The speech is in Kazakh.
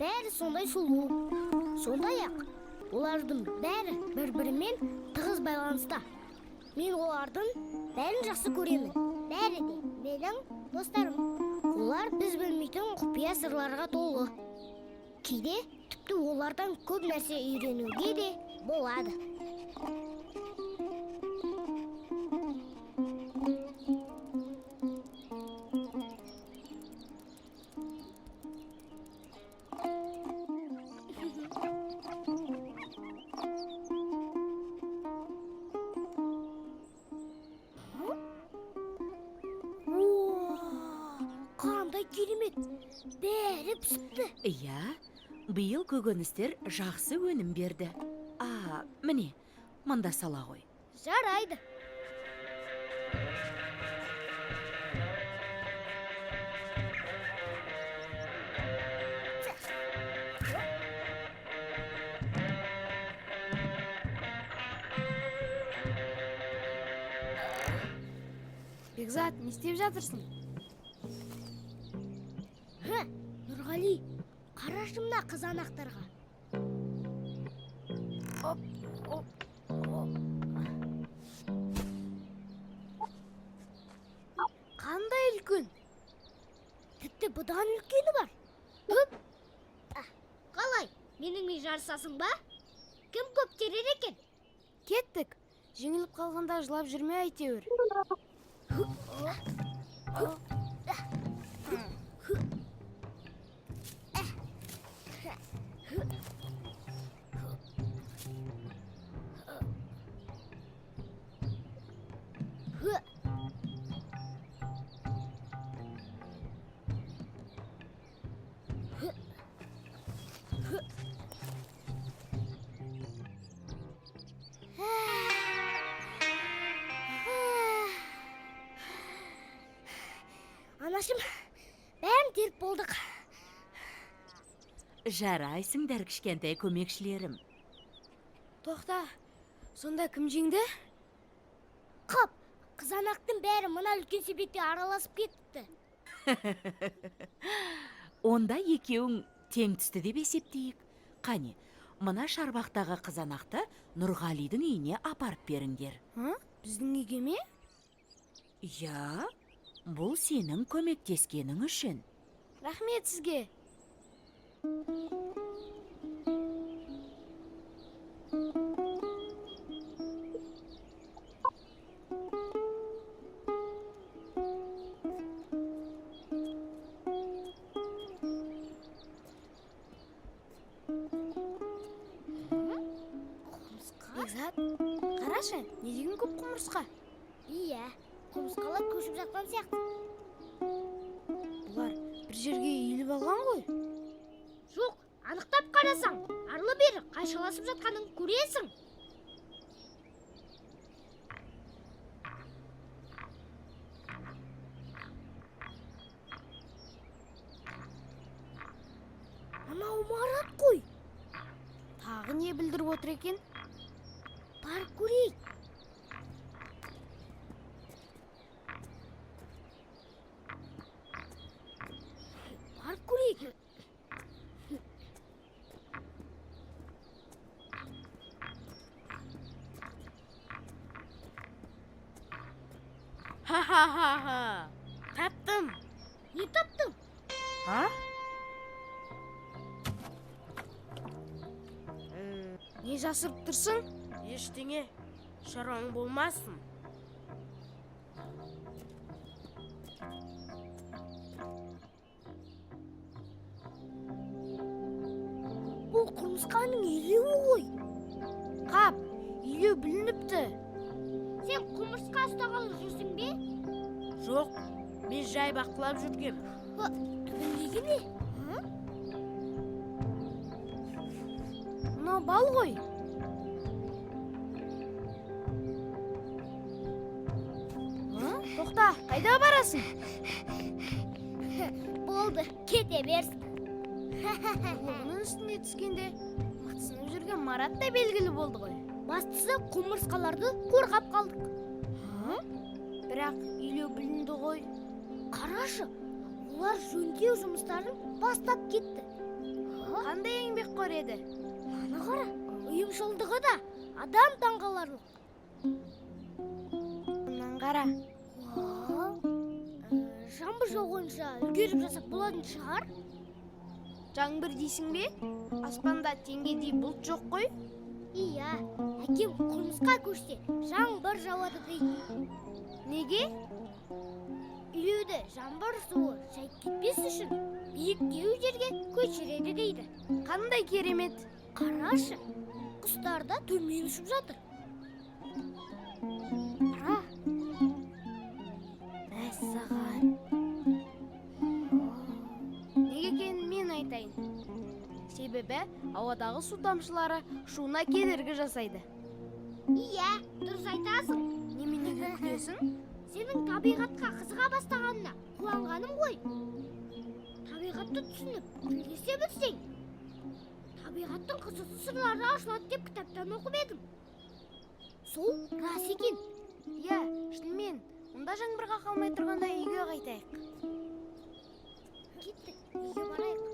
бәрі сондай сұлу. Сондай-ақ олардың бәрі бір-бірімен тығыз байланыста. Мен олардың бәрін жақсы көремін. Бәрі де менің достарым. Олар біз білмейтін құпия сырларға толы. Кейде тіпті олардан көп нәрсе үйренуге де болады. Қандай керемет, бәрі пісіпті. Иә, биыл көкөністер жақсы өнім берді. Міне, мұнда сала ғой. Жарайды. Бекзат, не істеп жатырсың? Нұрғали, қарашы мына қызанақтарға. Қандай үлкен? Тіпті бұдан үлкені бар. Қалай, менімен жарысасың ба? Кім көп терер екен? Кеттік. Жеңіліп қалғанда жылап жүрме әйтеуір. Анашым, бәрін теріп болдық. Жарайсыңдар кішкентай көмекшілерім. Тоқта, сонда кім жеңді? Қап, қызанақтың бәрі мына үлкен себетте араласып кетті. Онда екеуің тең түсті деп есептейік. Қане, мына шарбақтағы қызанақты Нұрғалидың үйіне апарып беріңдер. Біздің үйге ме? Иә, бұл сенің көмектескенің үшін. Рахмет сізге. Бекзат, қарашы, не деген көп құмырсқа? Иә, құмырсқалар көшіп жатқан сияқты. Бұлар бір жерге үйіліп алған ғой. Жоқ, анықтап қарасаң, арлы-бері қайшаласып жатқанын көресің. Анау Марат қой. Тағы не білдіріп отыр екен? Бар көрейік. Бар көрейік. Ха-ха-ха-ха. Таптым. Не таптың? Не жасырып тұрсың? Ештеңе, шаруаң болмасын. Бұл құмырсқаның илеуі ғой. Қап, илеу білініпті. Сен құмырсқа ұстағалы жүрсің бе? Жоқ, мен жай бақылап жүргем. Түбіндегі не? Мынау бал ғой. Тоқта, қайда барасың? Болды, кете берсін. Бұның үстіне түскенде мықтысынып жүрген Марат та белгілі болды ғой. Бастысы құмырсқаларды қорғап қалдық. Бірақ үйлеу білінді ғой. Қарашы, олар жөндеу жұмыстарын бастап кетті. Қандай еңбекқор еді? Ана қара, ұйымшылдығы да адам таңғаларлық. Мұнан қара. Жаңбыр жауғанша үлгеріп жасап болатын шығар. Жаңбыр дейсің бе? Аспанда теңгедей бұлт жоқ қой. Иә, әкем құрылысқа көшсе жаңбыр жауады дейді. Неге? Үйлерді жаңбыр суы шайып кетпес үшін биіктеу жерге көшіреді дейді. Қандай керемет. Қарашы, құстар да төмен ұшып жатыр. Қара. Мәссаған. Неге екенін мен айтайын. Себебі ауадағы су тамшылары шуына кедергі жасайды. Иә, дұрыс айтасың. Неменеге күлесің? Сенің табиғатқа қызыға бастағанына қуанғаным ғой. Табиғатты түсініп, білгесе білсең. Табиғаттың қызықты сырлары ашылады деп кітаптан оқып едім. Сол рас екен. Иә, шынымен. Мұнда жаңбырға қалмай тұрғанда үйге қайтайық. Кеттік, үйге барайық.